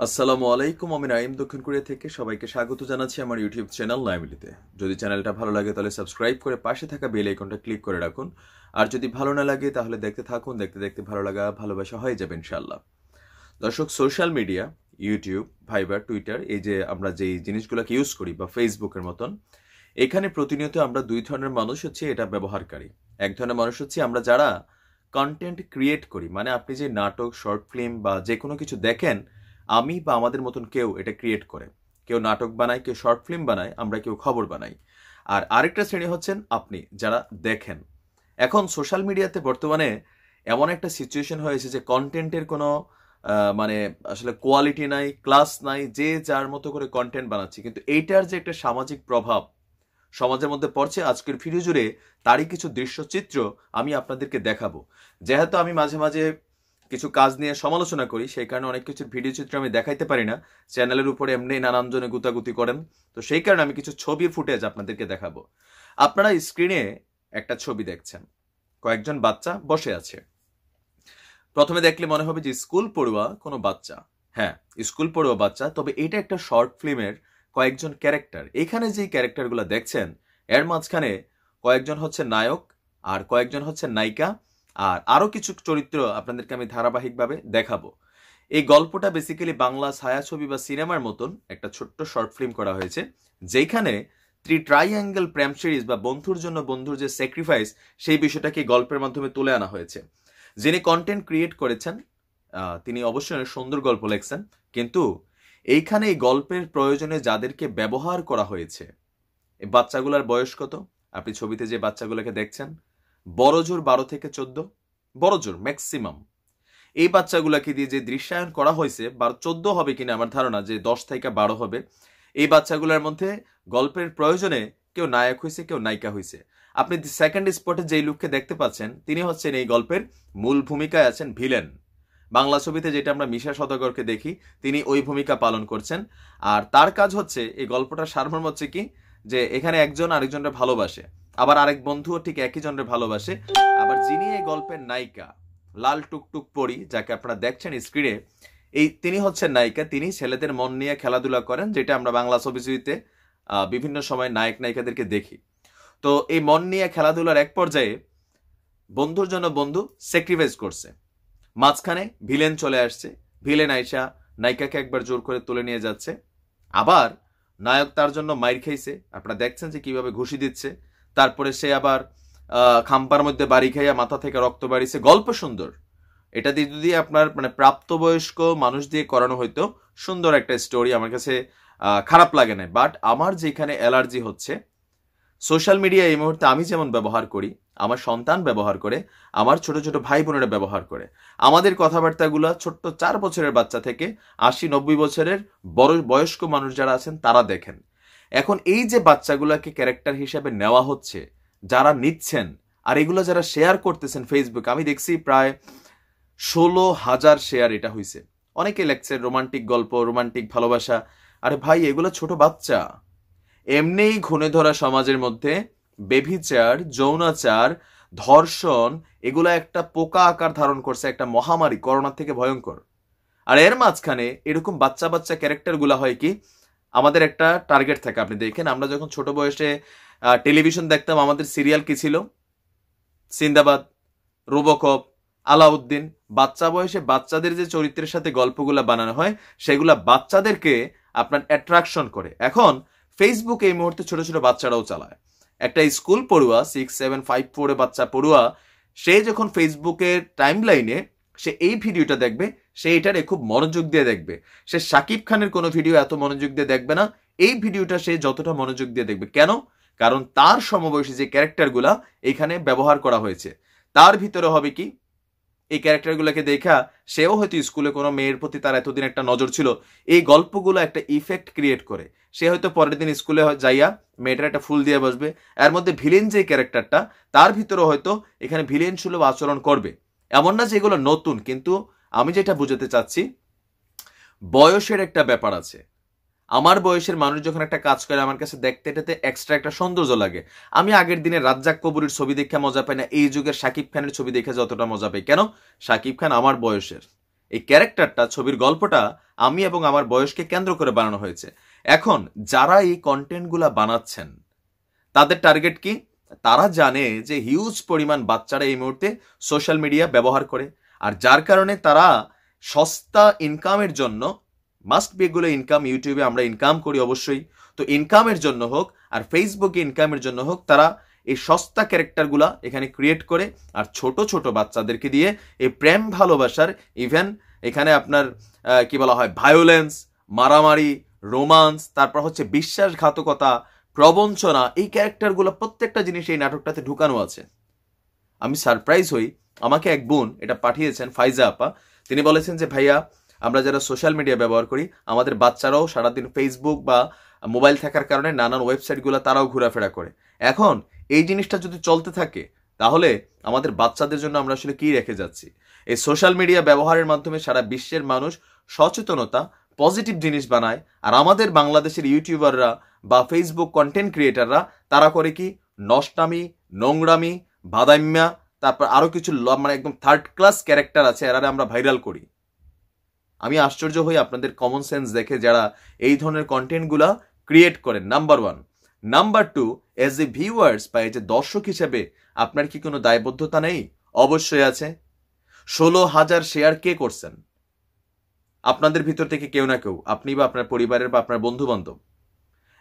আসসালামু আলাইকুম, আমি নাইম দক্ষিণ কোরিয়া থেকে সবাইকে স্বাগত জানাচ্ছি আমার ইউটিউব চ্যানেল নাইমিলিতে। যদি চ্যানেলটা ভালো লাগে তাহলে সাবস্ক্রাইব করে পাশে থাকা বেল আইকনটা ক্লিক করে রাখুন। আর যদি ভালো না লাগে তাহলে দেখতে থাকুন, দেখতে দেখতে ভালো লাগা ভালোবাসা হয়ে যাবে ইনশাআল্লাহ। দর্শক, সোশ্যাল মিডিয়া, ইউটিউব, ভাইবার, টুইটার, এই যে আমরা যেই জিনিসগুলোকে ইউজ করি বা ফেসবুকের মতন, এখানে প্রতিনিয়ত আমরা দুই ধরনের মানুষ হচ্ছে এটা ব্যবহারকারী। এক ধরনের মানুষ হচ্ছে আমরা যারা কন্টেন্ট ক্রিয়েট করি, মানে আপনি যে নাটক, শর্ট ফিল্ম বা যে কোনো কিছু দেখেন, আমি বা আমাদের মতন কেউ এটা ক্রিয়েট করে। কেউ নাটক বানায়, কেউ শর্ট ফিল্ম বানায়, আমরা কেউ খবর বানাই। আর আরেকটা শ্রেণী হচ্ছেন আপনি যারা দেখেন। এখন সোশ্যাল মিডিয়াতে বর্তমানে এমন একটা সিচুয়েশন হয়েছে যে কন্টেন্টের কোনো মানে আসলে কোয়ালিটি নাই, ক্লাস নাই, যে যার মতো করে কন্টেন্ট বানাচ্ছে, কিন্তু এইটার যে একটা সামাজিক প্রভাব সমাজের মধ্যে পড়ছে, আজকের ভিডিও জুড়ে তারই কিছু দৃশ্যচিত্র আমি আপনাদেরকে দেখাবো। যেহেতু আমি মাঝে মাঝে কিছু কাজ নিয়ে সমালোচনা করি, সেই কারণে অনেক কিছুর ভিডিও চিত্র আমি দেখাইতে পারি না। চ্যানেলের উপরে এমনি নানান জনে গুতাগুতি করেন, তো সেই কারণে আমি কিছু ছবির ফুটেজ আপনাদেরকে দেখাবো। আপনারা স্ক্রিনে একটা ছবি দেখছেন, কয়েকজন বাচ্চা বসে আছে। প্রথমে দেখলে মনে হবে যে স্কুল পড়ুয়া কোনো বাচ্চা। হ্যাঁ, স্কুল পড়ুয়া বাচ্চা, তবে এটা একটা শর্ট ফিল্মের কয়েকজন ক্যারেক্টার। এখানে যে ক্যারেক্টারগুলো দেখছেন, এর মাঝখানে কয়েকজন হচ্ছে নায়ক আর কয়েকজন হচ্ছে নায়িকা, আর আরো কিছু চরিত্র আপনাদেরকে আমি ধারাবাহিকভাবে দেখাবো। এই গল্পটা বেসিক্যালি বাংলা ছায়াছবি বা সিনেমার মতন একটা ছোট্ট শর্ট ফিল্ম করা হয়েছে, যেখানে ট্রাইঅ্যাঙ্গেল প্রেম সিরিজ বা বন্ধুর জন্য বন্ধুর যে স্যাক্রিফাইস, সেই বিষয়টাকে গল্পের মাধ্যমে তুলে আনা হয়েছে। যিনি কন্টেন্ট ক্রিয়েট করেছেন তিনি অবশ্যই অনেক সুন্দর গল্প লেখছেন, কিন্তু এইখানে এই গল্পের প্রয়োজনে যাদেরকে ব্যবহার করা হয়েছে, এই বাচ্চাগুলোর বয়স কত? আপনি ছবিতে যে বাচ্চাগুলোকে দেখছেন, বড় জোর 12 থেকে 14, বড় জোর ম্যাক্সিমাম। এই বাচ্চাগুলোকে দিয়ে যে দৃশ্যায়ন করা হয়েছে, 14 হবে কিনা আমার ধারণা যে 10 থেকে 12 হবে। এই বাচ্চাগুলোর মধ্যে গল্পের প্রয়োজনে কেউ নায়ক হয়েছে, কেউ নায়িকা হয়েছে। আপনি সেকেন্ড স্পটে যেই লোককে দেখতে পাচ্ছেন, তিনি হচ্ছেন এই গল্পের মূল ভূমিকায় আছেন ভিলেন। বাংলা ছবিতে যেটা আমরা মিশা সওদাগরকে দেখি, তিনি ওই ভূমিকা পালন করছেন। আর তার কাজ হচ্ছে, এই গল্পটার সারমর্ম হচ্ছে কি, যে এখানে একজন আরেকজনের ভালোবাসে, আবার আরেক বন্ধুও ঠিক একই জনের ভালোবাসে। আবার যিনি এই গল্পের নায়িকা, লাল টুকটুক পরি, যাকে আপনারা দেখছেন স্ক্রিনে, তিনি হচ্ছেন নায়িকা। তিনি ছেলেদের মন নিয়ে খেলাধুলা করেন, যেটা আমরা বাংলা ছবিতে বিভিন্ন সময় নায়ক নায়িকাদেরকে দেখি। তো এই মন নিয়ে খেলাধুলার এক পর্যায়ে বন্ধুর জন্য বন্ধু স্যাক্রিফাইস করছে, মাঝখানে ভিলেন চলে আসছে। ভিলেন আইসা নায়িকাকে একবার জোর করে তুলে নিয়ে যাচ্ছে, আবার নায়ক তার জন্য মাইর খাইছে, আপনারা দেখছেন যে কিভাবে ঘুষি দিচ্ছে। তারপরে সে আবার খাম্পার মধ্যে বাড়ি খাইয়া মাথা থেকে রক্ত বাড়িছে। গল্প সুন্দর, এটা দিয়ে যদি আপনার মানে প্রাপ্তবয়স্ক মানুষ দিয়ে করানো হইতো, সুন্দর একটা স্টোরি, আমার কাছে খারাপ লাগে না। বাট আমার যেখানে অ্যালার্জি হচ্ছে, সোশ্যাল মিডিয়া এই মুহূর্তে আমি যেমন ব্যবহার করি, আমার সন্তান ব্যবহার করে, আমার ছোট ছোট ভাই বোনেরা ব্যবহার করে, আমাদের কথাবার্তাগুলো ছোট্ট 4 বছরের বাচ্চা থেকে 80-90 বছরের বড় বয়স্ক মানুষ যারা আছেন তারা দেখেন। এখন এই যে বাচ্চাগুলোকে ক্যারেক্টার হিসেবে নেওয়া হচ্ছে, যারা নিচ্ছেন আর এগুলো যারা শেয়ার করতেছেন ফেসবুক, আমি দেখছি প্রায় 16,000 শেয়ার এটা হয়েছে। অনেকে লেখছে রোমান্টিক গল্প, রোমান্টিক ভালোবাসা। আরে ভাই, এগুলো ছোট বাচ্চা। এমনিই ঘুণে ধরা সমাজের মধ্যে বেভিচার, যৌনাচার, ধর্ষণ, এগুলো একটা পোকা আকার ধারণ করছে, একটা মহামারী, করোনার থেকে ভয়ঙ্কর। আর এর মাঝখানে এরকম বাচ্চা বাচ্চা ক্যারেক্টার গুলা হয় কি, আমাদের একটা টার্গেট থাকে। আপনি দেখেন, আমরা যখন ছোট বয়সে টেলিভিশন দেখতাম, আমাদের সিরিয়াল কি ছিল? সিন্দাবাদ, রোবোকপ, আলাউদ্দিন। বাচ্চা বয়সে বাচ্চাদের যে চরিত্রের সাথে গল্পগুলা বানানো হয়, সেগুলা বাচ্চাদেরকে আপনার অ্যাট্রাকশন করে। এখন ফেসবুক এই মুহূর্তে ছোট ছোট বাচ্চারাও চালায়। একটা স্কুল পড়ুয়া, 6, 7, 5, 4 বাচ্চা পড়ুয়া, সে যখন ফেসবুকের টাইম লাইনে সে এই ভিডিওটা দেখবে, সে এটারে খুব মনোযোগ দিয়ে দেখবে। সে শাকিব খানের কোনো ভিডিও এত মনোযোগ দিয়ে দেখবে না, এই ভিডিওটা সে যতটা মনোযোগ দিয়ে দেখবে। কেন? কারণ তার সমবয়সী যে ক্যারেক্টারগুলা এখানে ব্যবহার করা হয়েছে, তার ভিতরে হবে কি, এই ক্যারেক্টারগুলোকে দেখা সেও হয়তো স্কুলে কোনো মেয়ের প্রতি তার এতদিন একটা নজর ছিল, এই গল্পগুলো একটা ইফেক্ট ক্রিয়েট করে। সে হয়তো পরের দিন স্কুলে যাইয়া মেয়েটার একটা ফুল দিয়ে বসবে। এর মধ্যে ভিলেন যে ক্যারেক্টারটা, তার ভিতরে হয়তো এখানে ভিলেন সুলভ আচরণ করবে। এমন না যে এগুলো নতুন, কিন্তু আমি যেটা বুঝাতে চাচ্ছি, বয়সের একটা ব্যাপার আছে। আমার বয়সের মানুষ যখন একটা কাজ করে, আমার কাছে দেখতে এটাতে এক্সট্রা একটা সৌন্দর্য লাগে। আমি আগের দিনে রাজ্জাক কবুরের ছবি দেখে মজা পাই না, এই যুগের শাকিব খানের ছবি দেখে যতটা মজা পাই। কেন? শাকিব খান আমার বয়সের, এই ক্যারেক্টারটা, ছবির গল্পটা আমি এবং আমার বয়সকে কেন্দ্র করে বানানো হয়েছে। এখন যারা এই কন্টেন্টগুলা বানাচ্ছেন তাদের টার্গেট কি? তারা জানে যে হিউজ পরিমাণ বাচ্চারা এই মুহূর্তে সোশ্যাল মিডিয়া ব্যবহার করে, আর যার কারণে তারা সস্তা ইনকামের জন্য, মাস্ট বি এগুলো ইনকাম, ইউটিউবে আমরা ইনকাম করি অবশ্যই, তো ইনকামের জন্য হোক আর ফেসবুকে ইনকামের জন্য হোক, তারা এই সস্তা ক্যারেক্টারগুলা এখানে ক্রিয়েট করে আর ছোট ছোট বাচ্চাদেরকে দিয়ে এই প্রেম ভালোবাসার, ইভেন এখানে আপনার কি বলা হয়, ভায়োলেন্স, মারামারি, রোমান্স, তারপর হচ্ছে বিশ্বাসঘাতকতা, প্রবঞ্চনা, এই ক্যারেক্টারগুলো প্রত্যেকটা জিনিস এই নাটকটাতে ঢুকানো আছে। আমি সারপ্রাইজ হই, আমাকে এক বোন এটা পাঠিয়েছেন, ফাইজা আপা। তিনি বলেছেন যে ভাইয়া, আমরা যারা সোশ্যাল মিডিয়া ব্যবহার করি আমাদের বাচ্চারাও সারাদিন ফেসবুক বা মোবাইল থাকার কারণে নানান ওয়েবসাইটগুলো তারাও ঘোরাফেরা করে। এখন এই জিনিসটা যদি চলতে থাকে তাহলে আমাদের বাচ্চাদের জন্য আমরা আসলে কি রেখে যাচ্ছি? এই সোশ্যাল মিডিয়া ব্যবহারের মাধ্যমে সারা বিশ্বের মানুষ সচেতনতা, পজিটিভ জিনিস বানায়, আর আমাদের বাংলাদেশের ইউটিউবাররা বা ফেসবুক কন্টেন্ট ক্রিয়েটাররা তারা করে কি? নষ্টামি, নোংরামি, বাদাম্যা, তারপর আরো কিছু মানে একদম থার্ড ক্লাস ক্যারেক্টার আছে, এরারে আমরা ভাইরাল করি। আমি আশ্চর্য হই আপনাদের কমন সেন্স দেখে যারা এই ধরনের কন্টেন্টগুলা ক্রিয়েট করেন, number 1। Number 2, as a viewers বা এজ এ দর্শক হিসেবে আপনার কি কোনো দায়বদ্ধতা নেই? অবশ্যই আছে। 16,000 শেয়ার কে করছেন? আপনাদের ভিতর থেকে কেউ না কেউ, আপনি বা আপনার পরিবারের বা আপনার বন্ধু বান্ধব।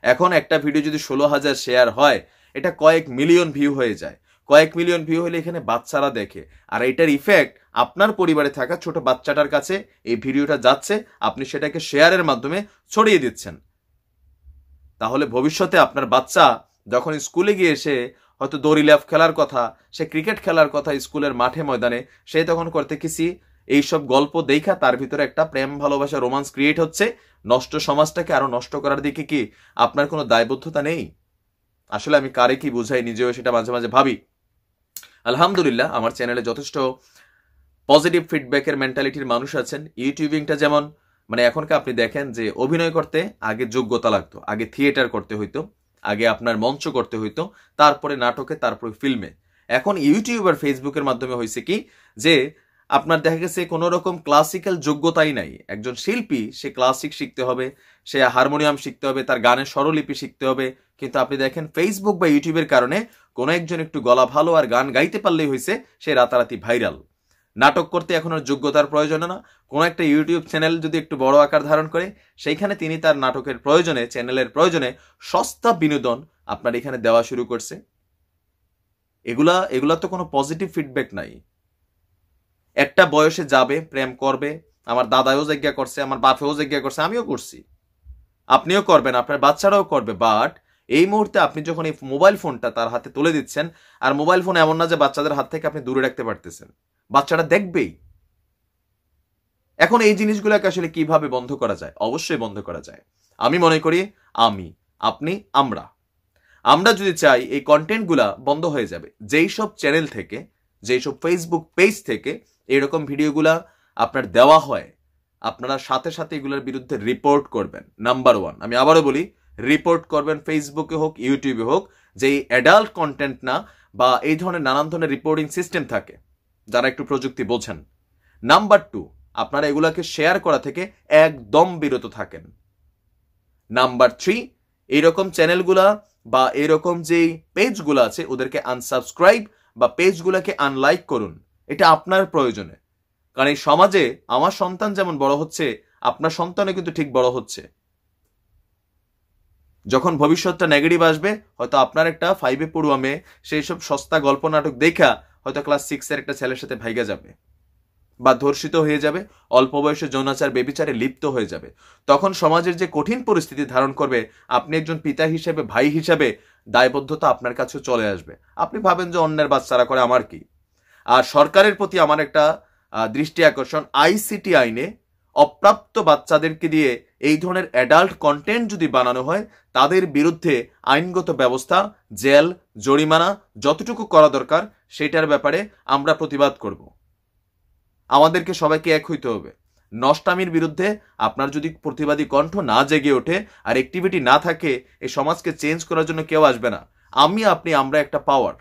এখন একটা ভিডিও যদি 16,000 শেয়ার হয়, এটা কয়েক মিলিয়ন ভিউ হয়ে যায়। কয়েক মিলিয়ন ভিউ হলে এখানে বাচ্চারা দেখে, আর এটার ইফেক্ট আপনার পরিবারে থাকা ছোট বাচ্চাটার কাছে এই ভিডিওটা যাচ্ছে, আপনি সেটাকে শেয়ারের মাধ্যমে ছড়িয়ে দিচ্ছেন। তাহলে ভবিষ্যতে আপনার বাচ্চা যখন স্কুলে গিয়ে সে হয়তো দড়ি ল্যাপ খেলার কথা, সে ক্রিকেট খেলার কথা স্কুলের মাঠে ময়দানে, সে তখন করতে কিছু এইসব গল্প দেখা তার ভিতরে একটা প্রেম ভালোবাসা, রোমান্স ক্রিয়েট হচ্ছে। নষ্ট সমাজটাকে আরো নষ্ট করার দিকে কি আপনার কোনো দায়বদ্ধতা নেই? আসলে আমি কারে কি বুঝাই, নিজেও সেটা মাঝে মাঝে ভাবি। আলহামদুলিল্লাহ আমার চ্যানেলে যথেষ্ট পজিটিভ ফিডব্যাকের মেন্টালিটির মানুষ আছেন। ইউটিউবিংটা যেমন, মানে এখনকার আপনি দেখেন যে অভিনয় করতে আগে যোগ্যতা লাগতো, আগে থিয়েটার করতে হইতো, আগে আপনার মঞ্চ করতে হইতো, তারপরে নাটকে, তারপরে ফিল্মে। এখন ইউটিউব আর ফেসবুকের মাধ্যমে হয়েছে কি যে আপনার দেখা গেছে কোনো রকম ক্লাসিক্যাল যোগ্যতাই নাই। একজন শিল্পী, সে ক্লাসিক শিখতে হবে, সে হারমোনিয়াম শিখতে হবে, তার গানের স্বরলিপি শিখতে হবে। কিন্তু আপনি দেখেন ফেসবুক বা ইউটিউবের কারণে কোনো একজন একটু গলা ভালো আর গান গাইতে পারলেই হয়েছে সে রাতারাতি ভাইরাল। নাটক করতে এখন আর যোগ্যতার প্রয়োজন না। কোনো একটা ইউটিউব চ্যানেল যদি একটু বড় আকার ধারণ করে, সেইখানে তিনি তার নাটকের প্রয়োজনে, চ্যানেলের প্রয়োজনে সস্তা বিনোদন আপনার এখানে দেওয়া শুরু করছে। এগুলা তো কোনো পজিটিভ ফিডব্যাক নাই। একটা বয়সে যাবে, প্রেম করবে, আমার দাদাও জিজ্ঞা করছে, আমার বাপেও জিজ্ঞা করছে, আমিও করছি, আপনিও করবেন, আপনার বাচ্চারাও করবে। বাট এই মুহূর্তে আপনি যখন এই মোবাইল ফোনটা তার হাতে তুলে দিচ্ছেন, আর মোবাইল ফোন এমন না যে বাচ্চাদের হাত থেকে আপনি দূরে রাখতে পারতেছেন, বাচ্চারা দেখবেই। এখন এই জিনিসগুলোকে আসলে কিভাবে বন্ধ করা যায়? অবশ্যই বন্ধ করা যায়। আমি মনে করি আপনি, আমরা যদি চাই এই কন্টেন্টগুলা বন্ধ হয়ে যাবে। যেই সব চ্যানেল থেকে, যেই সব ফেসবুক পেজ থেকে এরকম ভিডিওগুলা আপনার দেওয়া হয়, আপনারা সাথে সাথে এগুলোর বিরুদ্ধে রিপোর্ট করবেন। নাম্বার 1, আমি আবারও বলি, রিপোর্ট করবেন, ফেসবুকে হোক, ইউটিউবে হোক, যে অ্যাডাল্ট কন্টেন্ট না বা এই ধরনের নানান ধরনের রিপোর্টিং সিস্টেম থাকে, যারা একটু প্রযুক্তি বোঝেন। নাম্বার 2, আপনারা এগুলাকে শেয়ার করা থেকে একদম বিরত থাকেন। নাম্বার 3, এইরকম চ্যানেলগুলা বা এরকম যে পেজগুলো আছে ওদেরকে আনসাবস্ক্রাইব বা পেজগুলোকে আনলাইক করুন। এটা আপনার প্রয়োজনে, কারণ এই সমাজে আমার সন্তান যেমন বড় হচ্ছে, আপনার সন্তানও কিন্তু ঠিক বড় হচ্ছে। যখন ভবিষ্যৎটা নেগেটিভ আসবে, হয়তো আপনার একটা 5-এ পড়ুয়া মেয়ে সেই সব সস্তা গল্প নাটক দেখা হয়তো ক্লাস 6-এর একটা ছেলের সাথে ভাইগা যাবে বা ধর্ষিত হয়ে যাবে, অল্প বয়সে যৌনাচার বেবিচারে লিপ্ত হয়ে যাবে। তখন সমাজের যে কঠিন পরিস্থিতি ধারণ করবে, আপনি একজন পিতা হিসেবে, ভাই হিসেবে দায়বদ্ধতা আপনার কাছে চলে আসবে। আপনি ভাবেন যে অন্যের বাচ্চারা করে, আমার কি? আর সরকারের প্রতি আমার একটা দৃষ্টি আকর্ষণ, আইসিটি আইনে অপ্রাপ্ত বাচ্চাদেরকে দিয়ে এই ধরনের অ্যাডাল্ট কন্টেন্ট যদি বানানো হয়, তাদের বিরুদ্ধে আইনগত ব্যবস্থা, জেল, জরিমানা যতটুকু করা দরকার সেটার ব্যাপারে আমরা প্রতিবাদ করব। আমাদেরকে সবাইকে এক হইতে হবে। নষ্টামির বিরুদ্ধে আপনার যদি প্রতিবাদী কণ্ঠ না জেগে ওঠে আর অ্যাক্টিভিটি না থাকে, এই সমাজকে চেঞ্জ করার জন্য কেউ আসবে না। আমরা একটা পাওয়ার,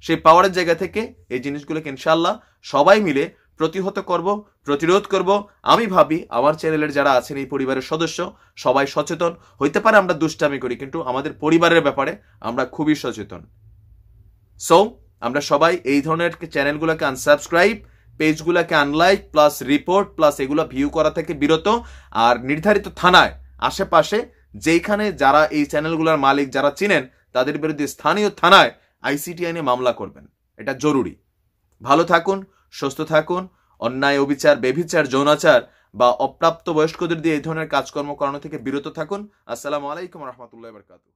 সেই পাওয়ারের জায়গা থেকে এই জিনিসগুলোকে ইনশাআল্লাহ সবাই মিলে প্রতিহত করব, প্রতিরোধ করব। আমি ভাবি আমার চ্যানেলের যারা আছেন এই পরিবারের সদস্য সবাই সচেতন। হইতে পারে আমরা দুষ্টামি করি, কিন্তু আমাদের পরিবারের ব্যাপারে আমরা খুবই সচেতন। সো আমরা সবাই এই ধরনের চ্যানেলগুলোকে আনসাবস্ক্রাইব, পেজগুলোকে আনলাইক প্লাস রিপোর্ট প্লাস এগুলো ভিউ করা থেকে বিরত। আর নির্ধারিত থানায় আশেপাশে যেখানে যারা এই চ্যানেলগুলোর মালিক যারা চিনেন তাদের বিরুদ্ধে স্থানীয় থানায় আইসিটি আইনে মামলা করবেন, এটা জরুরি। ভালো থাকুন, সুস্থ থাকুন। অন্যায়, অবিচার, বেভিচার, যৌনাচার বা অপ্রাপ্ত বয়স্কদের দিয়ে এই ধরনের কাজকর্ম করানো থেকে বিরত থাকুন। আসসালামু আলাইকুম রহমতুল্লাহ বরকাতুহু।